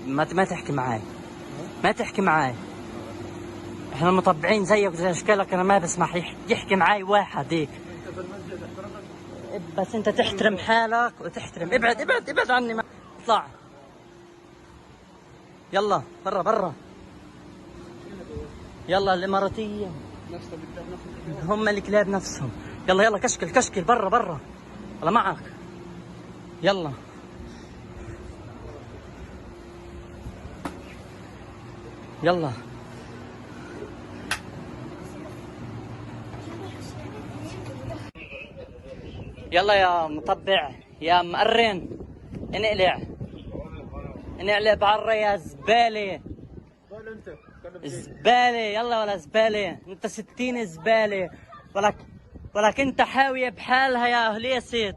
ما تحكي معاي، ما تحكي معاي. احنا مطبعين زيك زي اشكالك، انا ما بسمح يحكي معاي واحد هيك. بس انت تحترم حالك وتحترم. ابعد ابعد ابعد عني. ما اطلع. يلا برا برا. يلا الاماراتية هم الكلاب نفسهم. يلا يلا كشكل كشكل برا برا. يلا معك. يلا يلا. يلا يا مطبع يا مقرن، انقلع انقلع برا يا زبالة. زبالة يلا ولا زبالة. انت 60 زبالة. ولك انت حاوية بحالها يا هليسة.